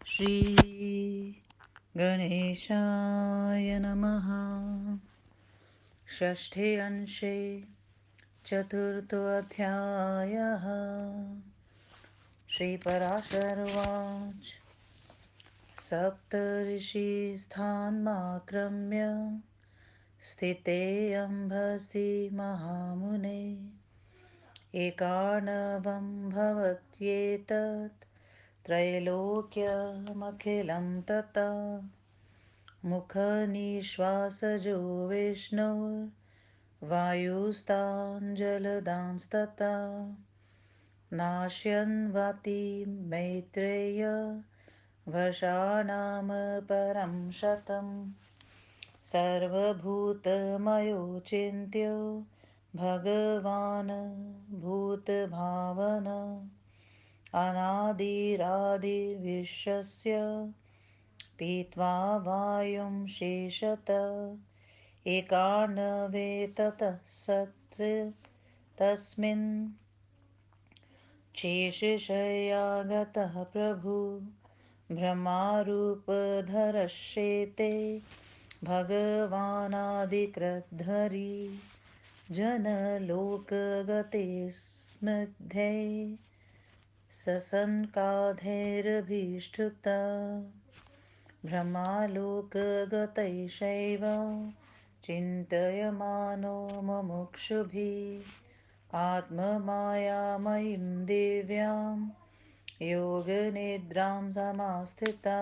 श्री गणेशाय नमः। षष्ठे अंशे चतुर्थोऽध्यायः। श्रीपराशरुवाच सप्तर्षिस्थानमाक्रम्य स्थिते अम्भसि महामुने एकार्णवं भवत्येतत् त्रैलोक्यमखिलं तथा मुखनिश्वासजो विष्णुर्वायुस्ताञ्जलदांस्तथा नाश्यन् वाति मैत्रेय वर्षाणां परं शतं सर्वभूतमयोचिन्त्यो भगवान् भूतभावन अनादिरादिर्विश्वस्य पीत्वा वायुं शेषत एकार्णवे ततः सत् तस्मिन् शेषशय्यागतः प्रभु ब्रह्मारूपधरश्चेते भगवानादिकृद्धरी जनलोकगते स्मृध्ये ससन्काधैरभीष्टुता ब्रह्मालोकगतैषैव चिन्तयमानो मुमुक्षुभिः आत्ममायामयीं दिव्यां योगनिद्रां समास्थिता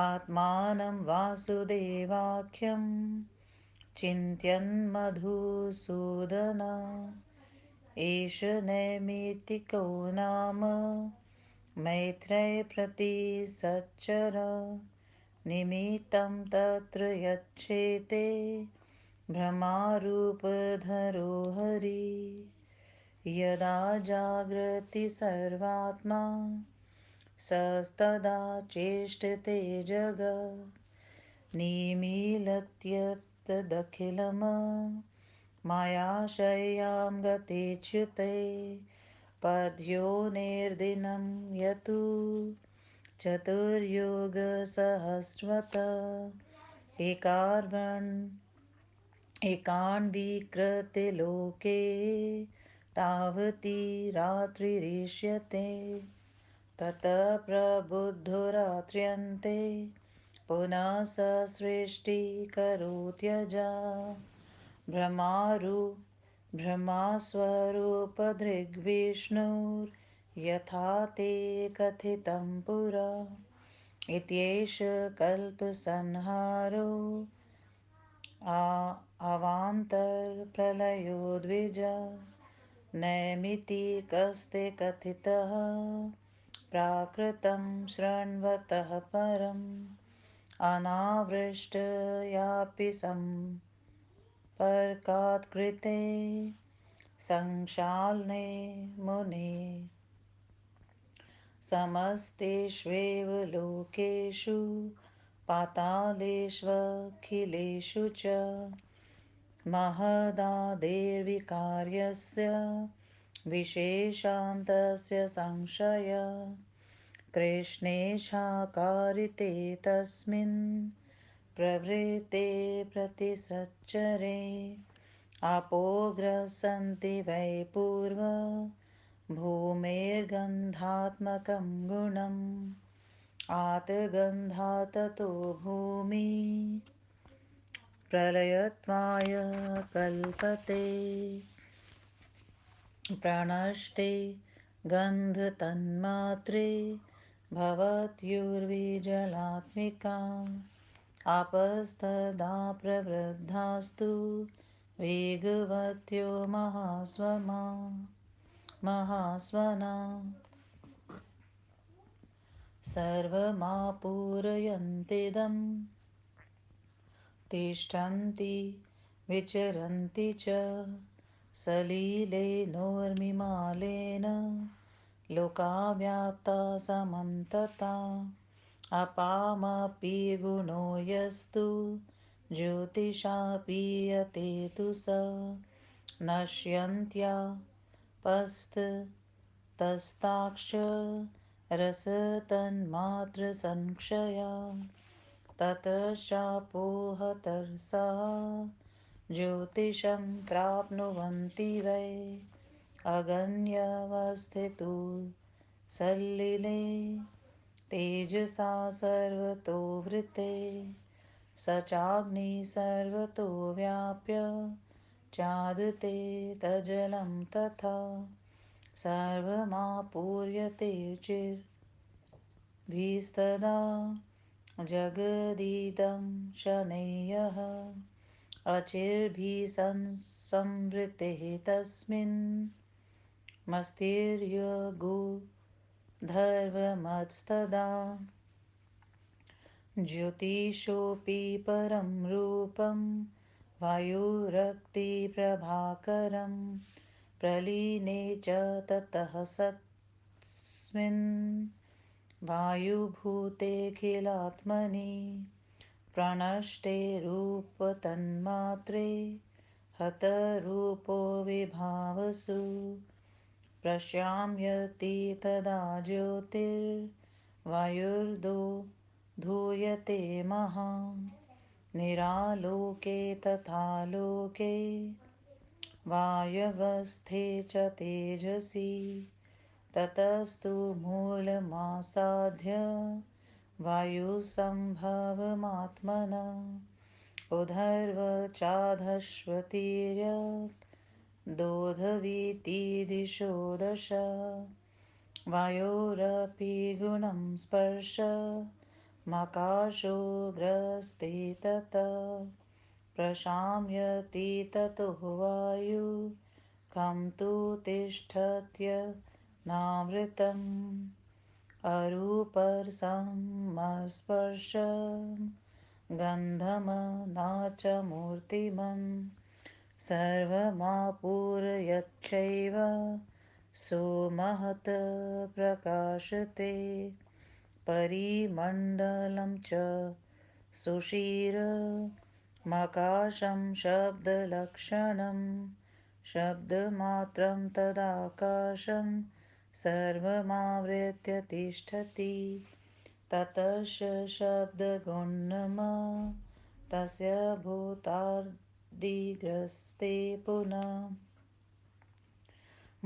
आत्मानं वासुदेवाख्यं चिन्तयन् मधुसूदन एष नैमित्तिको नाम मैत्रेय प्रति सच्चर निमित्तं तत्र यच्छेते भ्रमारूपधरो हरि यदा जागृति सर्वात्मा सस्तदा चेष्टते जगत् निमीलत्यदखिलं मायाशय्यां गतेच्युते पद्यो निर्दिनं यतु चतुर्युगसहस्रवत् एकान्वीकृते लोके तावती रात्रिरिष्यते ततः प्रबुद्धो रात्र्यन्ते पुनः स सृष्टिं करोत्यजा ब्रह्मास्वरूपदृग्विष्णुर्यथा ते कथितं पुरा इत्येष कल्पसंहारो अवान्तरप्रलयो द्विज नैमित्तिकस्ते कथितः प्राकृतं शृण्वतः परम् अनावृष्टयापि संपर्कात्कृते संक्षालने मुने समस्तेष्वेव लोकेषु पातालेष्वखिलेषु च महदादेर्विकार्यस्य विशेषान्तस्य संशय कृष्णेशाकारिते तस्मिन् प्रवृत्ते प्रतिसच्चरे आपो ग्रसन्ति वै पूर्व भूमेर्गन्धात्मकं गुणम् आतगन्धात् ततो भूमि प्रलयत्वाय कल्पते प्रणष्टे गन्धतन्मात्रे भवत्युर्विजलात्मिका आपस्तदा प्रवृद्धास्तु वेगवत्यो महास्वना सर्वमापूरयन्तीदं तिष्ठन्ति विचरन्ति च सलीलेनोर्मिमालेन लोका व्याप्ता समन्तता अपामपि गुणो यस्तु ज्योतिषापीयते तु स नश्यन्त्या पस्तस्ताक्ष रसतन्मात्रसंक्षया ततश्चापोहतर्सा ज्योतिषं प्राप्नुवन्ति वै अगन्यवस्थितु सल्लिले तेजसा सर्वतो वृते स चाग्निः सर्वतो व्याप्य चादते तजलं तथा सर्वमापूर्यते चिर्भिस्तदा जगदिदं शनैः अचिर्भिः संवृतेः तस्मिन् मस्तिर्यगुधर्वमस्तदा ज्योतिषोऽपि परं रूपं वायुरक्तिप्रभाकरं प्रलीने च ततः सत्स्मिन् वायुभूतेऽखिलात्मनि प्रणष्टे रूपतन्मात्रे हतरूपो विभावसु प्रशाम्यति तदा ज्योतिर्वायुर्दो धूयते महान् निरालोके तथा लोके वायवस्थे च तेजसि ततस्तु मूलमासाद्य वायुसम्भवमात्मना उधर्व चाधश्वतीर्यक् दोधवीति दिशो दश वायोरपि गुणं स्पर्श मकाशो ग्रस्ते तत प्रशाम्यति ततो वायु कं तु तिष्ठत्यनावृतम् अरूपरसमस्पर्शं गन्धं न च मूर्तिमन् सर्वमापूरयच्चैव सोमहत् प्रकाशते परिमण्डलं च सुषीरमकाशं शब्दलक्षणं शब्दमात्रं तदाकाशं सर्वमावृत्य तिष्ठति ततश्च शब्दगुणमा तस्य भूतादिग्रस्ते पुनः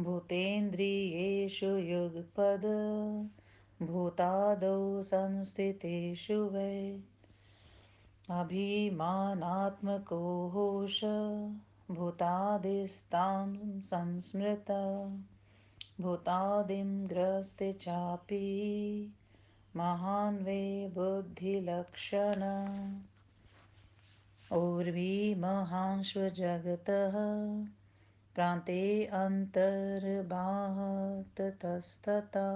भूतेन्द्रियेषु युगपद भूतादौ संस्थितेषु वै अभिमानात्मको होष भूतादिस्तां संस्मृता भूतादिं ग्रस्ते चापि महान् वै बुद्धिलक्षण ऊर्वी महांश्वजगतः प्रान्ते अन्तर्बाहततस्तथा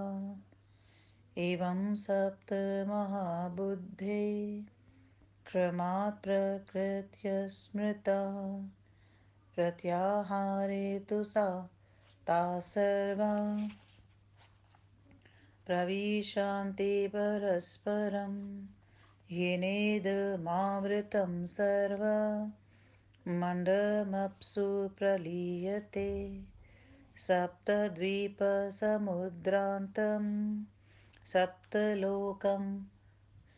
एवं सप्तमहाबुद्धे क्रमात् प्रकृत्य स्मृता प्रत्याहारे तु सा ताः सर्वा प्रविशन्ति परस्परं येनेदमावृतं सर्वमण्डलमप्सु प्रलीयते सप्तद्वीपसमुद्रान्तं सप्तलोकं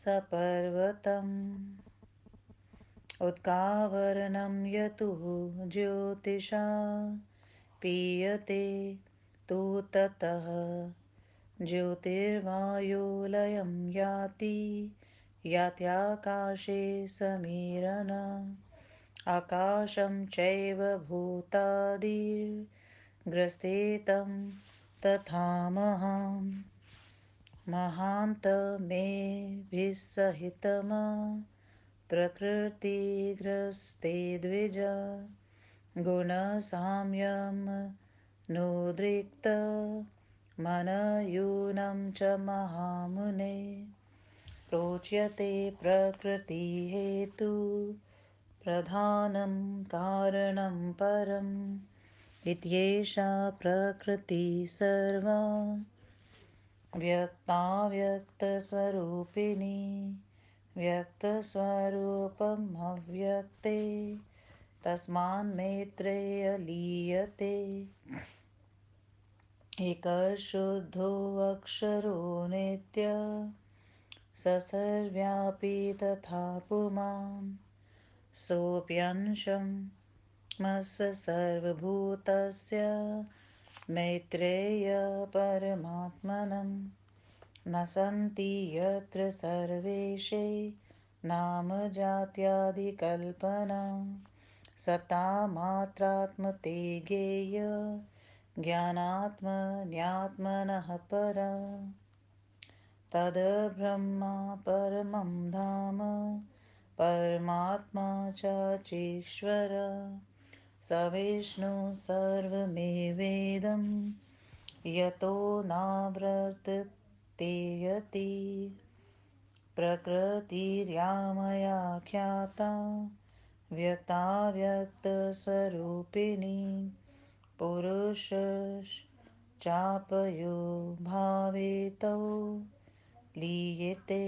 सपर्वतम् उत्कावरणं यतुः ज्योतिषा पीयते तु ततः ज्योतिर्वायुलयं याति यात्याकाशे समीरन आकाशं चैव भूतादिर्ग्रस्ते तं तथा महान्तमेभिस्सहितं प्रकृतिग्रस्ते द्विज गुणसाम्यं नोद्रिक्त मनयूनं च महामुने प्रोच्यते प्रकृतिहेतु प्रधानं कारणं परम् इत्येषा प्रकृतिः सर्वा व्यक्ताव्यक्तस्वरूपिणी व्यक्तस्वरूपमव्यक्ते तस्मान्मैत्रेय लीयते एकशुद्धोऽक्षरो नित्य स सर्वव्यापी तथा पुमान् सोऽप्यंशं मस्य सर्वभूतस्य मैत्रेय परमात्मनं न सन्ति यत्र सर्वेशे नाम जात्यादिकल्पना सता मात्रात्मते ज्ञेय ज्ञानात्मन्यात्मनः परा तद्ब्रह्मा परमं धाम परमात्मा चाचीश्वर स विष्णु सर्वमेवेदं यतो नावर्तते यति प्रकृतिर्यामया ख्याता व्यक्ताव्यक्तस्वरूपिणी पुरुषश्चापयो भावेतौ लीयते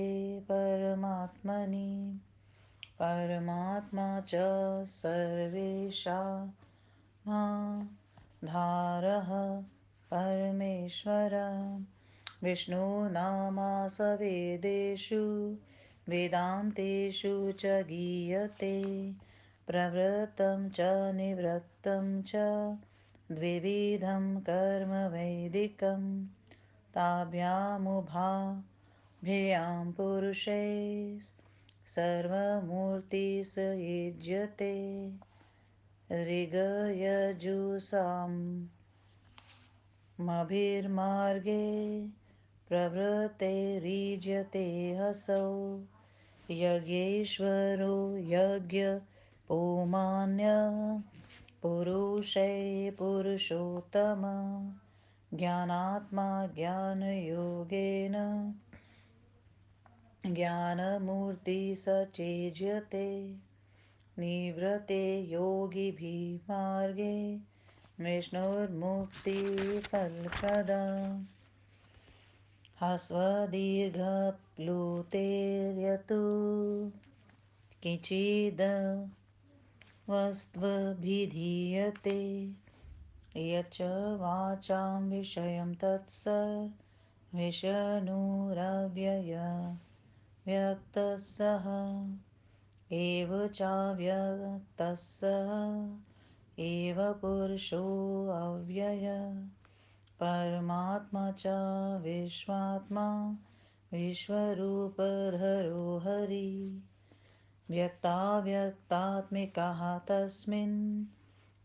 परमात्मनि परमात्मा च सर्वेषामाधारः परमेश्वर विष्णुनामासवेदेषु वेदान्तेषु च गीयते प्रवृत्तं च निवृत्तं च द्विविधं कर्म वैदिकं ताभ्यामुभाभ्यां पुरुषे सर्वमूर्तिः स युज्यते ऋगयजुषामभिर्मार्गे प्रवृत्तेरीज्यते हसौ यज्ञेश्वरो यज्ञपुमान्यः पुरुषै पुरुषोत्तम ज्ञानात्मा ज्ञानयोगेन ज्ञानमूर्ति स चेज्यते निवृत्ते योगिभिर्मार्गे विष्णुर्मुक्तिफलप्रदा ह्रस्वदीर्घप्लुतेर्यतु किञ्चिदवस्त्वभिधीयते यच्च वाचां विषयं तत्सर्विष्णुरव्यक्तस्सः एव चाव्यक्तस्सः एव पुरुषोऽव्यय परमात्मा च विश्वात्मा विश्वरूपधरो हरि व्यक्ताव्यक्तात्मिकः तस्मिन्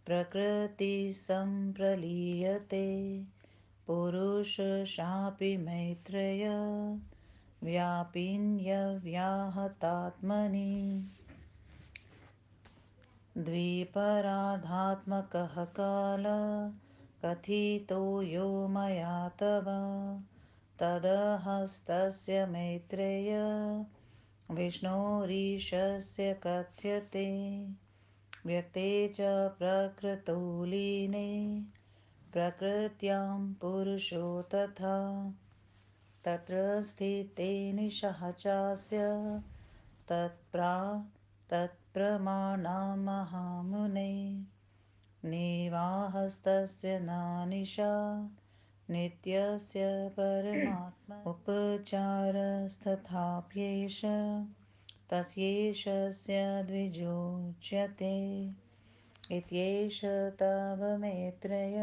प्रकृतिसम्प्रलीयते पुरुषशापि मैत्रेय व्यापिन्यव्याहतात्मनि द्विपरार्धात्मकः कालः कथितो यो मया तव तदहस्तस्य मैत्रेय विष्णोरीशस्य कथ्यते व्यक्ते च प्रकृतौ लीने प्रकृत्यां पुरुषो तथा तत्र स्थिते निशः चास्य तत्प्रमाणं महामुने निवाहस्तस्य नानिशा नित्यस्य परमात्मा उपचारस्तथाप्येष तस्येषस्य द्विजोच्यते इत्येष तव मैत्रेय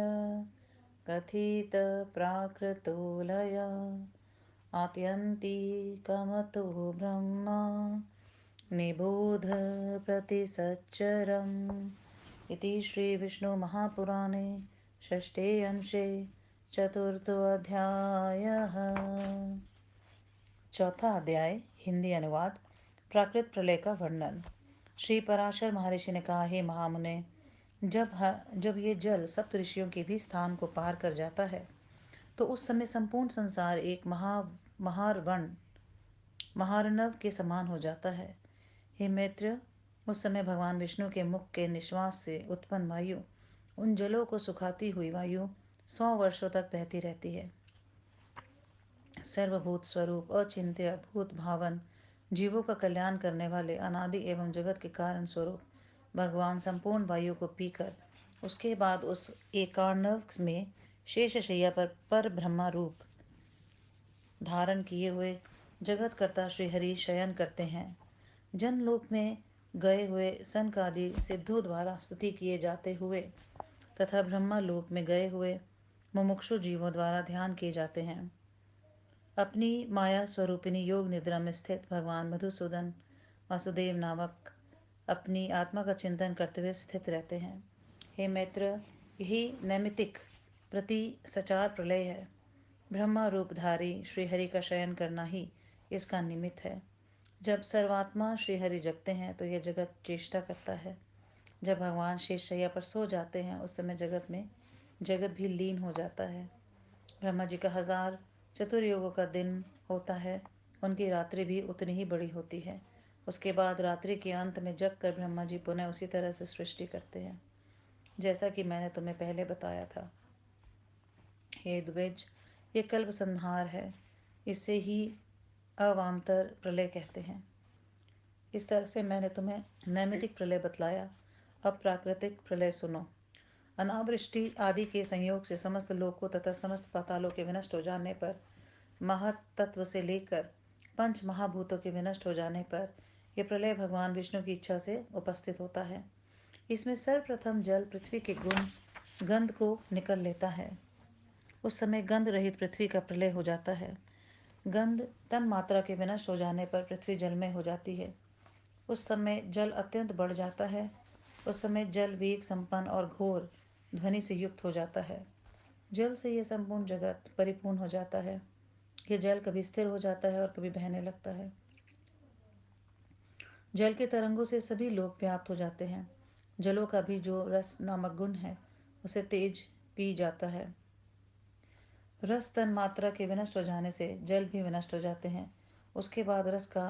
कथितप्राकृतो लय आत्यन्तिकमतो ब्रह्मा निबोध प्रतिसच्चरम् इति श्री विष्णु महापुराणे षष्ठे अंशे चतुर्थोऽध्यायः। चौथा अध्याय हिंदी अनुवाद। प्राकृत प्रलय का वर्णन। श्री पराशर महर्षि ने कहा, हे महामुने, जब ये जल सप्त ऋषियों के भी स्थान को पार कर जाता है तो उस समय संपूर्ण संसार एक महार्णव के समान हो जाता है। हे मैत्र, उस समय भगवान विष्णु के मुख के निश्वास से उत्पन्न वायु उन जलों को सुखाती हुई वायु 100 वर्षों तक बहती रहती है। सर्वभूत स्वरूप, अचिंत्य, अभूत भावन, जीवों का कल्याण करने वाले, अनादि एवं जगत के कारण स्वरूप भगवान संपूर्ण वायु को पीकर उसके बाद उस एकार्णव में शेषशैया पर ब्रह्मा रूप धारण किए हुए जगत कर्ता श्रीहरि शयन करते हैं। जनलोक में गए हुए सनकादि सिद्धों द्वारा स्तुति किए जाते हुए तथा ब्रह्मा लोक में गए हुए मुमुक्षु जीवों द्वारा ध्यान किए जाते हैं। अपनी माया स्वरूपिणी योग निद्रा में स्थित भगवान मधुसूदन वासुदेव नामक अपनी आत्मा का चिंतन करते हुए स्थित रहते हैं। हे मैत्र, यही नैमितिक प्रति सचार प्रलय है। ब्रह्मा रूपधारी श्रीहरि का शयन करना ही इसका निमित्त है। जब सर्वात्मा श्रीहरि जगते हैं तो यह जगत चेष्टा करता है। जब भगवान शेषशैया पर सो जाते हैं उस समय जगत भी लीन हो जाता है। ब्रह्मा जी का 1000 चतुर्युगों का दिन होता है, उनकी रात्रि भी उतनी ही बड़ी होती है। उसके बाद रात्रि के अंत में जग कर ब्रह्मा जी पुनः उसी तरह से सृष्टि करते हैं जैसा कि मैंने तुम्हें पहले बताया था। हे द्विज, ये कल्प संहार है, इससे ही अवान्तर प्रलय कहते हैं। इस तरह से मैंने तुम्हें नैमितिक प्रलय बतलाया। अब प्राकृतिक प्रलय सुनो। अनावृष्टि आदि के संयोग से समस्त लोकों तथा समस्त पातालों के विनष्ट हो जाने पर, महत्तत्व से लेकर पंच महाभूतों के विनष्ट हो जाने पर यह प्रलय भगवान विष्णु की इच्छा से उपस्थित होता है। इसमें सर्वप्रथम जल पृथ्वी के गंध को निकल लेता है। उस समय गंध रहित पृथ्वी का प्रलय हो जाता है। गंध तन मात्रा के विनष्ट हो जाने पर पृथ्वी जलमय हो जाती है। उस समय जल अत्यंत बढ़ जाता है। उस समय जल वेग संपन्न और घोर ध्वनि से युक्त हो जाता है। जल से यह संपूर्ण जगत परिपूर्ण हो जाता है। यह जल कभी स्थिर हो जाता है और कभी बहने लगता है। जल के तरंगों से सभी लोग व्याप्त हो जाते हैं। जलों का भी जो रस नामक गुण है उसे तेज पी जाता है। रस तन मात्रा के विनष्ट हो जाने से जल भी विनष्ट हो जाते हैं। उसके बाद रस का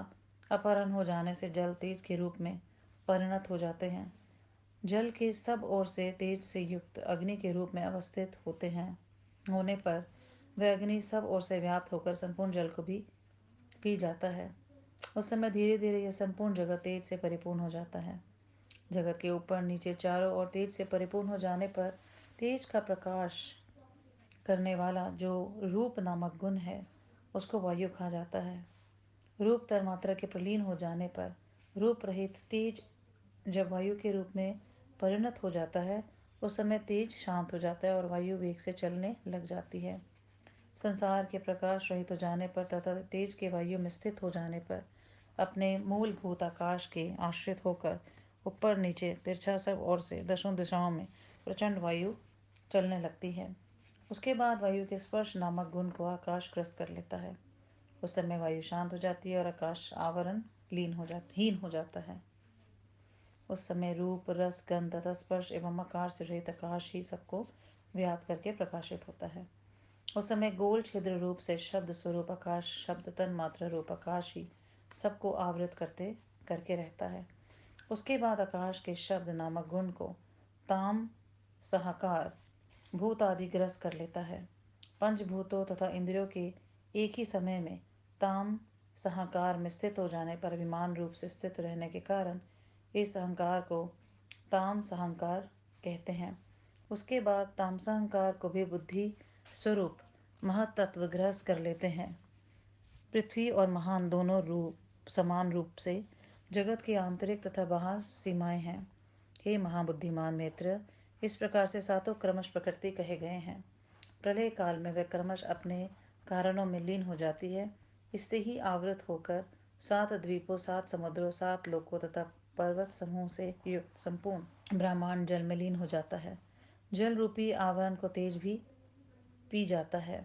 अपहरण हो जाने से जल तेज के रूप में परिणत हो जाते हैं। जल के सब ओर से तेज से युक्त अग्नि के रूप में अवस्थित होने पर वह अग्नि सब ओर से व्याप्त होकर संपूर्ण जल को भी पी जाता है। उस समय धीरे धीरे यह संपूर्ण जगत तेज से परिपूर्ण हो जाता है। जगत के ऊपर नीचे चारों ओर तेज से परिपूर्ण हो जाने पर तेज का प्रकाश करने वाला जो रूप नामक गुण है उसको वायु कहा जाता है। रूप तरमात्रा के प्रलीन हो जाने पर रूप रहित तेज जब वायु के रूप में परिणत हो जाता है उस समय तेज शांत हो जाता है और वायु वेग से चलने लग जाती है। संसार के प्रकाश रहित हो जाने पर तथा तेज के वायु में स्थित हो जाने पर अपने मूलभूत आकाश के आश्रित होकर ऊपर नीचे तिरछा सब ओर से दशों दिशाओं में प्रचंड वायु चलने लगती है। उसके बाद वायु के स्पर्श नामक गुण को आकाश ग्रस्त कर लेता है। उस समय वायु शांत हो जाती है और आकाश आवरण हीन हो जाता है। उस समय रूप रस गंध तथा स्पर्श एवं आकार से रहित आकाश ही सबको व्याप्त करके प्रकाशित होता है। उस समय गोल छिद्र रूप से शब्द स्वरूप आकाश शब्द तन मात्र रूप आकाश ही सबको आवृत करके रहता है। उसके बाद आकाश के शब्द नामक गुण को ताम सहाकार भूत आदि ग्रस्त कर लेता है। पंचभूतों तथा इंद्रियों के एक ही समय में ताम सहाकार में स्थित हो जाने पर अभिमान रूप से स्थित रहने के कारण इस अहंकार को ताम सहंकार कहते हैं। उसके बाद तामसहंकार को भी बुद्धि स्वरूप महत्तत्व ग्रस्त कर लेते हैं। पृथ्वी और महान दोनों रूप समान रूप से जगत के आंतरिक तथा बाह्य सीमाएं हैं। हे महाबुद्धिमान नेत्र, इस प्रकार से सातों क्रमश प्रकृति कहे गए हैं। प्रलय काल में वह क्रमश अपने कारणों में लीन हो जाती है। इससे ही आवृत होकर 7 द्वीपों 7 समुद्रों 7 लोकों तथा पर्वत समूह से युक्त संपूर्ण ब्रह्मांड जल में लीन हो जाता है। जल रूपी आवरण को तेज भी पी जाता है।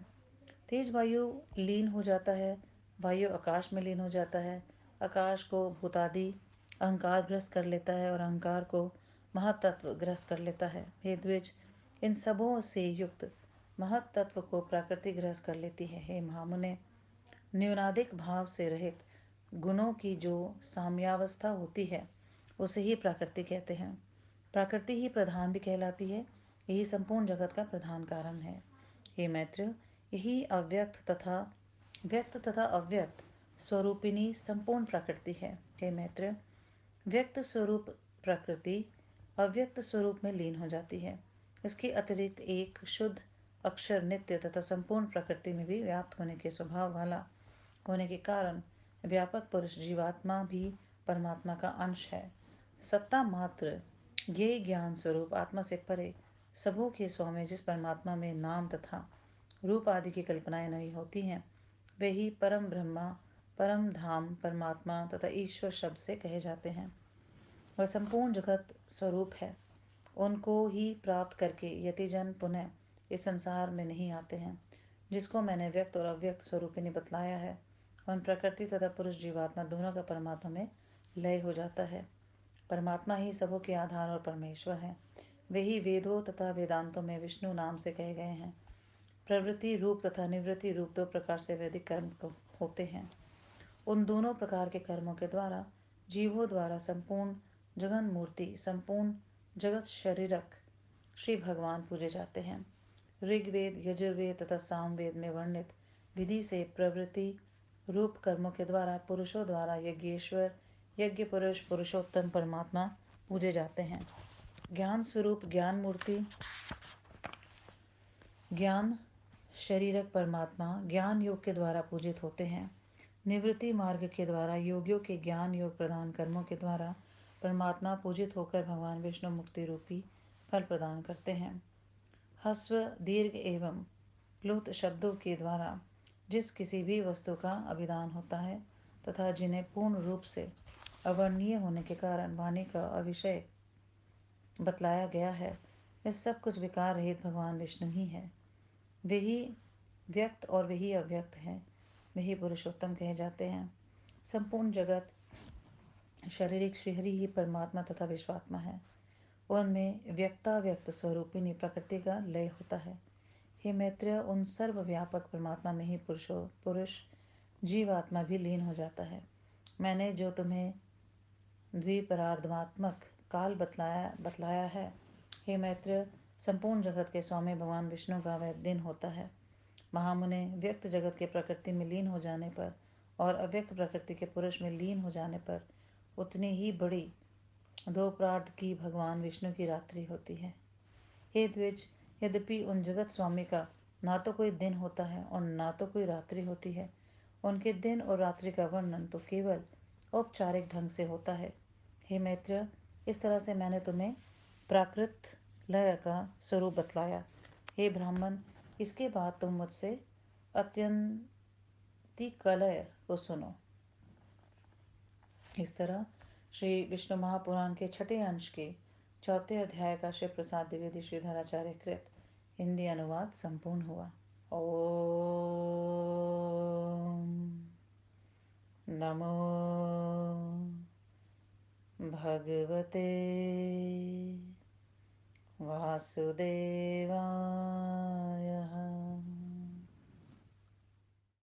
तेज वायु लीन हो जाता है। वायु आकाश में लीन हो जाता है। आकाश को भूतादि अहंकार ग्रस्त कर लेता है और अहंकार को महत्तत्व ग्रस्त कर लेता है। हे द्विज, इन सबों से युक्त महत्तत्व को प्रकृति ग्रस्त कर लेती है। हे महामुने, न्यूनाधिक भाव से रहित गुणों की जो साम्यावस्था होती है उसे ही प्रकृति कहते हैं। प्रकृति ही प्रधान भी कहलाती है। यही संपूर्ण जगत का प्रधान कारण है। हे मैत्र, यही व्यक्त तथा अव्यक्त स्वरूपिणी संपूर्ण प्रकृति है। हे मैत्र, व्यक्त स्वरूप प्रकृति अव्यक्त स्वरूप में लीन हो जाती है। इसके अतिरिक्त एक शुद्ध अक्षर, नित्य तथा संपूर्ण प्रकृति में भी व्याप्त होने के स्वभाव वाला होने के कारण व्यापक पुरुष जीवात्मा भी परमात्मा का अंश है। सत्ता मात्र ये ज्ञान स्वरूप आत्मा से परे सबों के स्वामी जिस परमात्मा में नाम तथा रूप आदि की कल्पनाएं नहीं होती हैं, वे ही परम ब्रह्मा, परम धाम, परमात्मा तथा ईश्वर शब्द से कहे जाते हैं। वह संपूर्ण जगत स्वरूप है। उनको ही प्राप्त करके यतिजन पुनः इस संसार में नहीं आते हैं। जिसको मैंने व्यक्त और अव्यक्त स्वरूपिणी बतलाया है, उन प्रकृति तथा पुरुष जीवात्मा दोनों का परमात्मा में लय हो जाता है। परमात्मा ही सबों के आधार और परमेश्वर है। वे ही वेदों तथा वेदांतों में विष्णु नाम से कहे गए हैं। प्रवृत्ति रूप तथा निवृत्ति रूप दो प्रकार से वैदिक कर्म होते हैं। उन दोनों प्रकार के कर्मों के द्वारा जीवों द्वारा संपूर्ण जगन मूर्ति, संपूर्ण जगत शरीरक श्री भगवान पूजे जाते हैं। ऋग्वेद, यजुर्वेद तथा सामवेद में वर्णित विधि से प्रवृत्ति रूप कर्मों के द्वारा पुरुषों द्वारा यज्ञेश्वर, यज्ञ पुरुष, पुरुषोत्तम परमात्मा पूजे जाते हैं। ज्ञान स्वरूप ज्ञान मूर्ति, ज्ञान शरीरक परमात्मा ज्ञान योग के द्वारा पूजित होते हैं। निवृत्ति मार्ग के द्वारा योगियों के ज्ञान योग प्रदान कर्मों के द्वारा परमात्मा पूजित होकर भगवान विष्णु मुक्ति रूपी फल प्रदान करते हैं। हस्व, दीर्घ एवं प्लुत शब्दों के द्वारा जिस किसी भी वस्तु का अभिधान होता है तथा जिन्हें पूर्ण रूप से अवर्णनीय होने के कारण वाणी का अविषय बतलाया गया है, वह सब कुछ विकार रहित भगवान विष्णु ही है। वही व्यक्त और वही अव्यक्त हैं। वही पुरुषोत्तम कहे जाते हैं। संपूर्ण जगत शारीरिक श्रीहरि ही परमात्मा तथा विश्वात्मा है। उनमें व्यक्ताव्यक्त स्वरूपिणी प्रकृति का लय होता है। हे मैत्रेय, उन सर्वव्यापक परमात्मा में ही पुरुष जीवात्मा भी लीन हो जाता है। मैंने जो तुम्हें द्विपरार्धात्मक काल बतलाया है, हे मैत्रेय, संपूर्ण जगत के स्वामी भगवान विष्णु का वह दिन होता है। महामुने, व्यक्त जगत के प्रकृति में लीन हो जाने पर और अव्यक्त प्रकृति के पुरुष में लीन हो जाने पर उतनी ही बड़ी दो प्रार्थ की भगवान विष्णु की रात्रि होती है। हे द्विज, यद्यपि उन जगत स्वामी का ना तो कोई दिन होता है और ना तो कोई रात्रि होती है, उनके दिन और रात्रि का वर्णन तो केवल औपचारिक ढंग से होता है। हे मैत्रेय, इस तरह से मैंने तुम्हें प्राकृत लय का स्वरूप बतलाया। हे ब्राह्मण, इसके बाद तुम मुझसे अत्यंतिकलय को सुनो। इस तरह श्री विष्णु महापुराण के छठे अंश के चौथे अध्याय का शिव प्रसाद द्विवेदी श्रीधराचार्य कृत हिंदी अनुवाद संपूर्ण हुआ। ओम नमो भगवते वासुदेवाय।